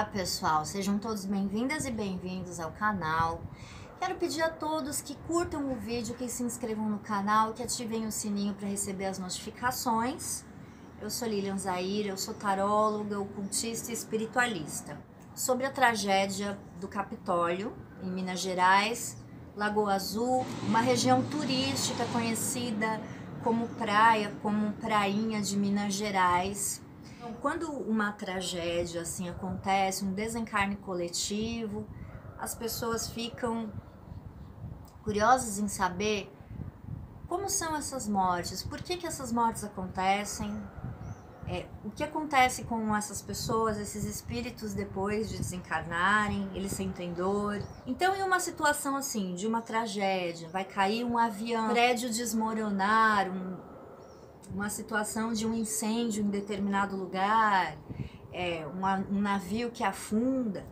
Olá pessoal, sejam todos bem-vindas e bem-vindos ao canal. Quero pedir a todos que curtam o vídeo, que se inscrevam no canal, que ativem o sininho para receber as notificações. Eu sou Lilian Zaire, eu sou taróloga, ocultista e espiritualista. Sobre a tragédia do Capitólio, em Minas Gerais, Lagoa Azul, uma região turística conhecida como praia, como prainha de Minas Gerais. Então, quando uma tragédia assim acontece, um desencarne coletivo, as pessoas ficam curiosas em saber como são essas mortes, por que essas mortes acontecem, o que acontece com essas pessoas, esses espíritos depois de desencarnarem, eles sentem dor. Então, em uma situação assim, de uma tragédia, vai cair um avião, um prédio desmoronar, uma situação de um incêndio em determinado lugar, um navio que afunda.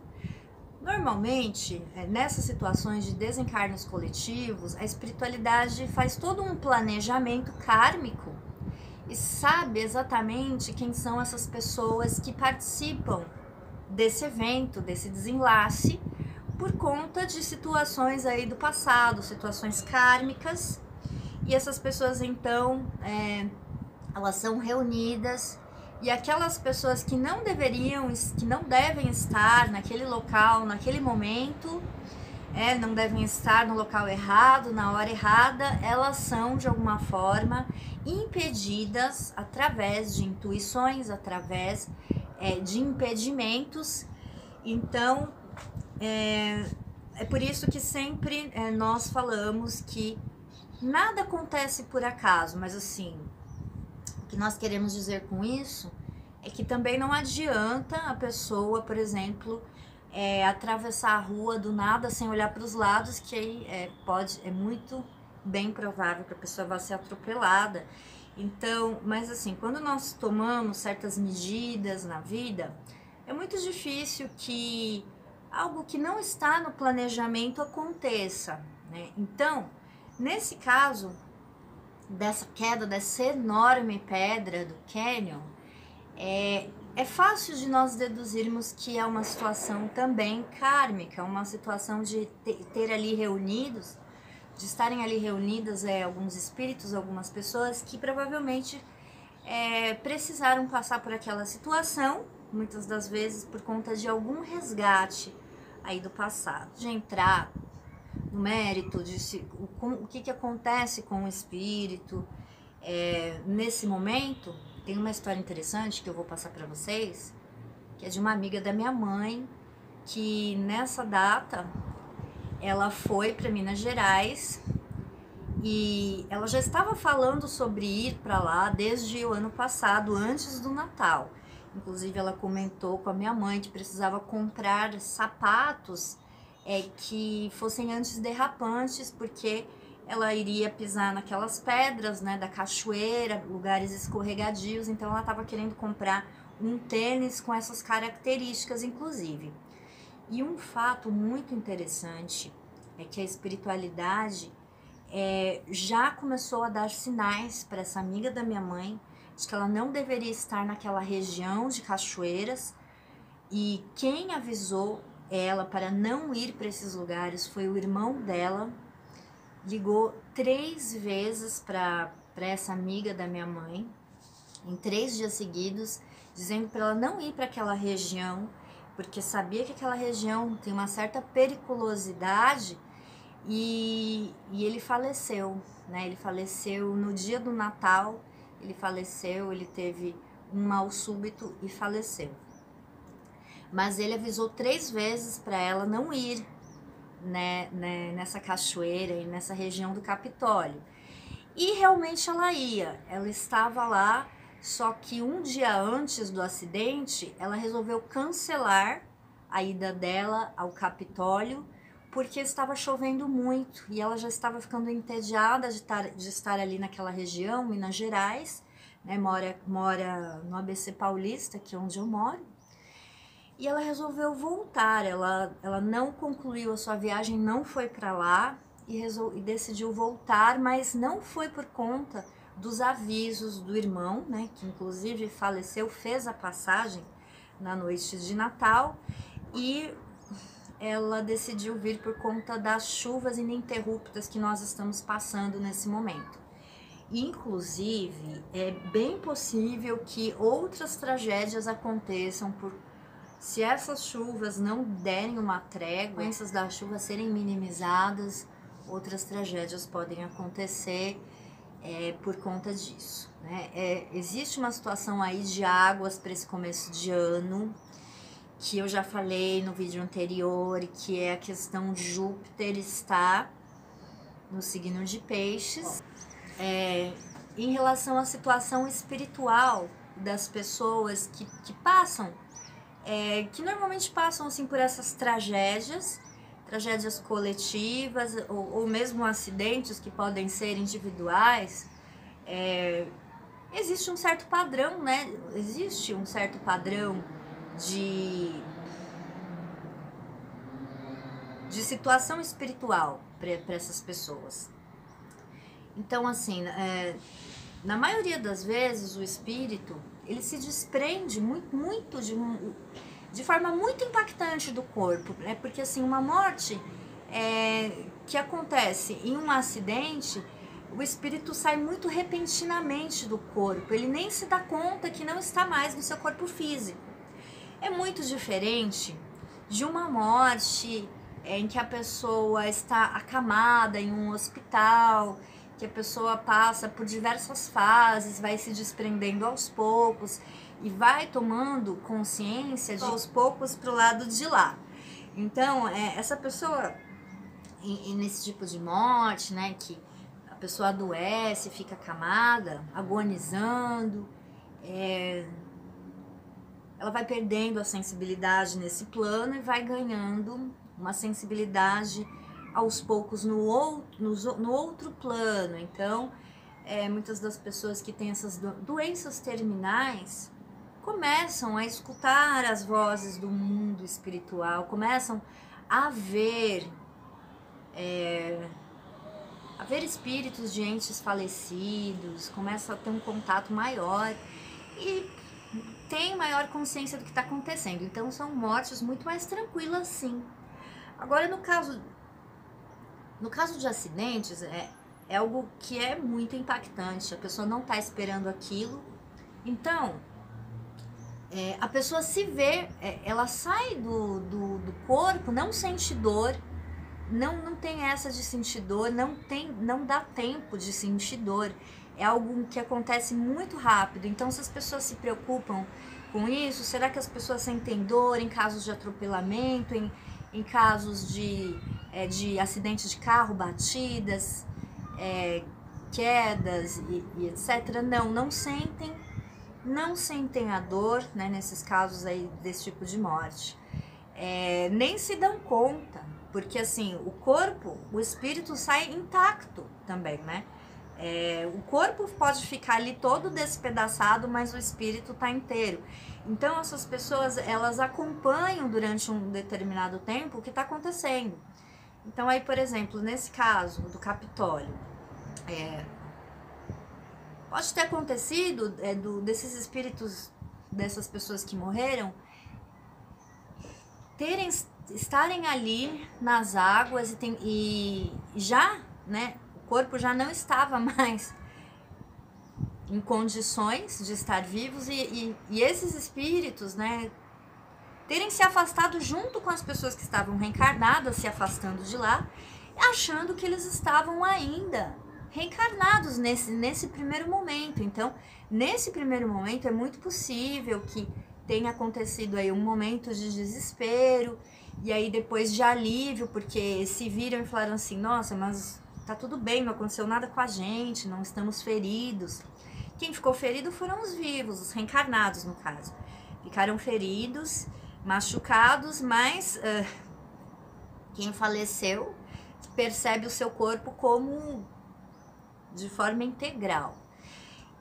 Normalmente, nessas situações de desencarnes coletivos, a espiritualidade faz todo um planejamento kármico e sabe exatamente quem são essas pessoas que participam desse evento, desse desenlace, por conta de situações aí do passado, situações kármicas. E essas pessoas então, elas são reunidas, e aquelas pessoas que não devem estar naquele local, naquele momento, não devem estar no local errado, na hora errada, elas são de alguma forma impedidas através de intuições, através de impedimentos. Então, é por isso que sempre nós falamos que nada acontece por acaso, mas assim, o que nós queremos dizer com isso é que também não adianta a pessoa, por exemplo, atravessar a rua do nada sem olhar para os lados, que aí é muito bem provável que a pessoa vá ser atropelada. Então, mas assim, quando nós tomamos certas medidas na vida, é muito difícil que algo que não está no planejamento aconteça, né? Então, nesse caso dessa queda dessa enorme pedra do cânion, é fácil de nós deduzirmos que é uma situação também kármica, uma situação de ter ali reunidos, de estarem ali reunidas alguns espíritos, algumas pessoas que provavelmente precisaram passar por aquela situação, muitas das vezes por conta de algum resgate aí do passado. De entrar no mérito de o que acontece com o espírito nesse momento, tem uma história interessante que eu vou passar para vocês, que é de uma amiga da minha mãe, que nessa data ela foi para Minas Gerais e ela já estava falando sobre ir para lá desde o ano passado, antes do Natal. Inclusive ela comentou com a minha mãe que precisava comprar sapatos que fossem antiderrapantes, porque ela iria pisar naquelas pedras, né, da cachoeira, lugares escorregadios, então ela estava querendo comprar um tênis com essas características, inclusive. E um fato muito interessante é que a espiritualidade já começou a dar sinais para essa amiga da minha mãe de que ela não deveria estar naquela região de cachoeiras, e quem avisou ela para não ir para esses lugares foi o irmão dela. Ligou 3 vezes para essa amiga da minha mãe, em 3 dias seguidos, dizendo para ela não ir para aquela região, porque sabia que aquela região tem uma certa periculosidade. E ele faleceu, né? Ele faleceu no dia do Natal, ele teve um mal súbito e faleceu. Mas ele avisou 3 vezes para ela não ir, né, nessa cachoeira e nessa região do Capitólio. E realmente ela estava lá, só que um dia antes do acidente, ela resolveu cancelar a ida dela ao Capitólio, porque estava chovendo muito e ela já estava ficando entediada de estar ali naquela região, Minas Gerais, né, mora no ABC Paulista, que é onde eu moro. E ela resolveu voltar, ela não concluiu a sua viagem, não foi para lá e decidiu voltar, mas não foi por conta dos avisos do irmão, né, que inclusive faleceu, fez a passagem na noite de Natal, e ela decidiu vir por conta das chuvas ininterruptas que nós estamos passando nesse momento. Inclusive, é bem possível que outras tragédias aconteçam se essas chuvas não derem uma trégua, as consequências da chuva serem minimizadas, outras tragédias podem acontecer por conta disso, né? Existe uma situação aí de águas para esse começo de ano, que eu já falei no vídeo anterior, que é a questão de Júpiter estar no signo de Peixes. Em relação à situação espiritual das pessoas que passam, que normalmente passam assim por essas tragédias coletivas ou mesmo acidentes que podem ser individuais, existe um certo padrão, né? Existe um certo padrão de situação espiritual para essas pessoas. Então, assim, na maioria das vezes o espírito ele se desprende muito de forma muito impactante do corpo, né? Porque assim, uma morte que acontece em um acidente, o espírito sai muito repentinamente do corpo, ele nem se dá conta que não está mais no seu corpo físico. É muito diferente de uma morte em que a pessoa está acamada em um hospital, que a pessoa passa por diversas fases, vai se desprendendo aos poucos e vai tomando consciência de aos poucos para o lado de lá. Então, essa pessoa, nesse tipo de morte, né, que a pessoa adoece, fica acamada, agonizando, ela vai perdendo a sensibilidade nesse plano e vai ganhando uma sensibilidade aos poucos no outro plano. Então, muitas das pessoas que têm essas doenças terminais começam a escutar as vozes do mundo espiritual, começam a ver espíritos de entes falecidos, começam a ter um contato maior e tem maior consciência do que está acontecendo. Então, são mortes muito mais tranquilas, sim. Agora, no caso de acidentes, é algo que é muito impactante, a pessoa não está esperando aquilo. Então, a pessoa se vê, ela sai do corpo, não sente dor, não tem essa de sentir dor, não dá tempo de sentir dor. É algo que acontece muito rápido. Então, se as pessoas se preocupam com isso, será que as pessoas sentem dor em casos de atropelamento, em casos de acidentes de carro, batidas, quedas e etc. Não sentem a dor, né, nesses casos aí desse tipo de morte. Nem se dão conta, porque assim, o espírito sai intacto também, né? O corpo pode ficar ali todo despedaçado, mas o espírito tá inteiro. Então essas pessoas, elas acompanham durante um determinado tempo o que está acontecendo. Então aí, por exemplo, nesse caso do Capitólio, pode ter acontecido desses espíritos, dessas pessoas que morreram, estarem ali nas águas e já, né, o corpo já não estava mais em condições de estar vivos e esses espíritos, né, terem se afastado junto com as pessoas que estavam reencarnadas, se afastando de lá, achando que eles estavam ainda reencarnados nesse primeiro momento. Então, nesse primeiro momento é muito possível que tenha acontecido aí um momento de desespero e aí depois de alívio, porque se viram e falaram assim, nossa, mas tá tudo bem, não aconteceu nada com a gente, não estamos feridos. Quem ficou ferido foram os vivos, os reencarnados no caso. Ficaram feridos, machucados, mas quem faleceu percebe o seu corpo como de forma integral.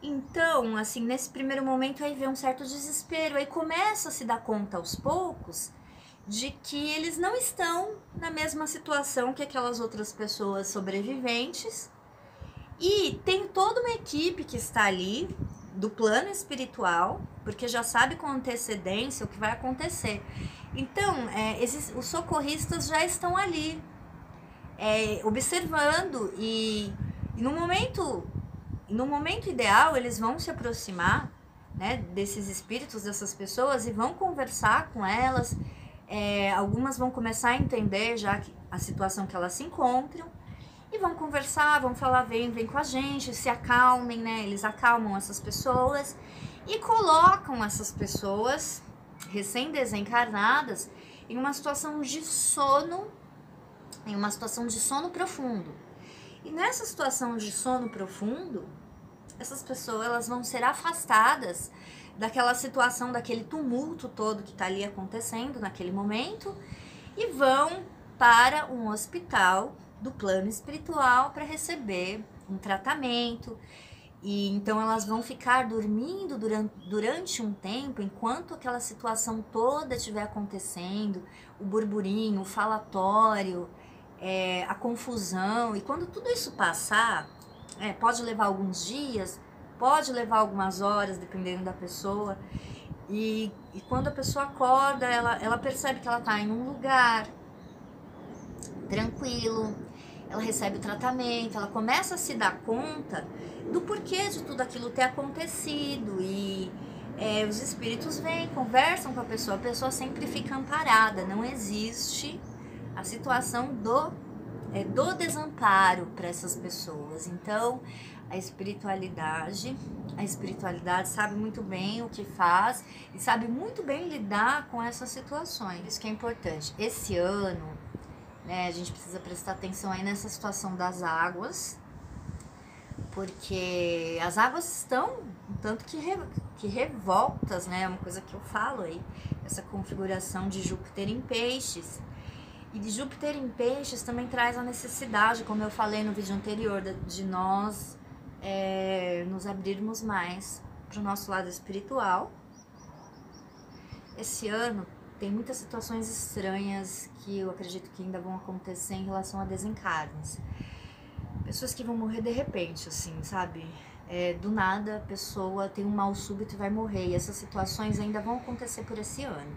Então, assim, nesse primeiro momento aí vem um certo desespero, aí começa a se dar conta aos poucos de que eles não estão na mesma situação que aquelas outras pessoas sobreviventes, e tem toda uma equipe que está ali do plano espiritual, porque já sabe com antecedência o que vai acontecer. Então, os socorristas já estão ali, observando, e no momento ideal eles vão se aproximar, né, desses espíritos, dessas pessoas, e vão conversar com elas. Algumas vão começar a entender já a situação que elas se encontram, e vão conversar, vão falar, vem com a gente, se acalmem, né? Eles acalmam essas pessoas e colocam essas pessoas recém-desencarnadas em uma situação de sono, profundo. E nessa situação de sono profundo, essas pessoas, elas vão ser afastadas daquela situação, daquele tumulto todo que está ali acontecendo naquele momento, e vão para um hospital do plano espiritual para receber um tratamento. E então elas vão ficar dormindo durante um tempo, enquanto aquela situação toda estiver acontecendo, o burburinho, o falatório, a confusão. E quando tudo isso passar, pode levar alguns dias, pode levar algumas horas, dependendo da pessoa. E quando a pessoa acorda, ela percebe que ela está em um lugar tranquilo, ela recebe o tratamento, ela começa a se dar conta do porquê de tudo aquilo ter acontecido. E os espíritos vêm, conversam com a pessoa sempre fica amparada. Não existe a situação do desamparo para essas pessoas. Então, a espiritualidade sabe muito bem o que faz e sabe muito bem lidar com essas situações. Isso que é importante. Esse ano, a gente precisa prestar atenção aí nessa situação das águas, porque as águas estão um tanto que revoltas, né? É uma coisa que eu falo aí, essa configuração de Júpiter em Peixes. E de Júpiter em Peixes também traz a necessidade, como eu falei no vídeo anterior, de nós nos abrirmos mais para o nosso lado espiritual. Esse ano tem muitas situações estranhas que eu acredito que ainda vão acontecer em relação a desencarnes. Pessoas que vão morrer de repente, assim, sabe? Do nada a pessoa tem um mal súbito e vai morrer. E essas situações ainda vão acontecer por esse ano.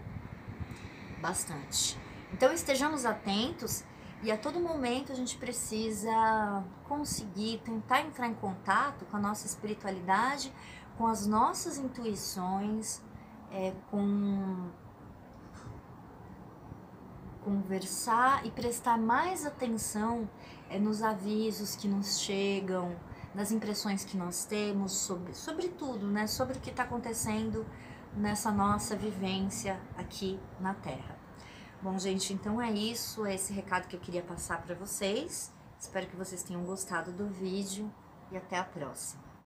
Bastante. Então estejamos atentos, e a todo momento a gente precisa conseguir tentar entrar em contato com a nossa espiritualidade, com as nossas intuições, conversar e prestar mais atenção nos avisos que nos chegam, nas impressões que nós temos sobre tudo, né? Sobre o que está acontecendo nessa nossa vivência aqui na Terra. Bom, gente, então é isso, é esse recado que eu queria passar para vocês. Espero que vocês tenham gostado do vídeo e até a próxima.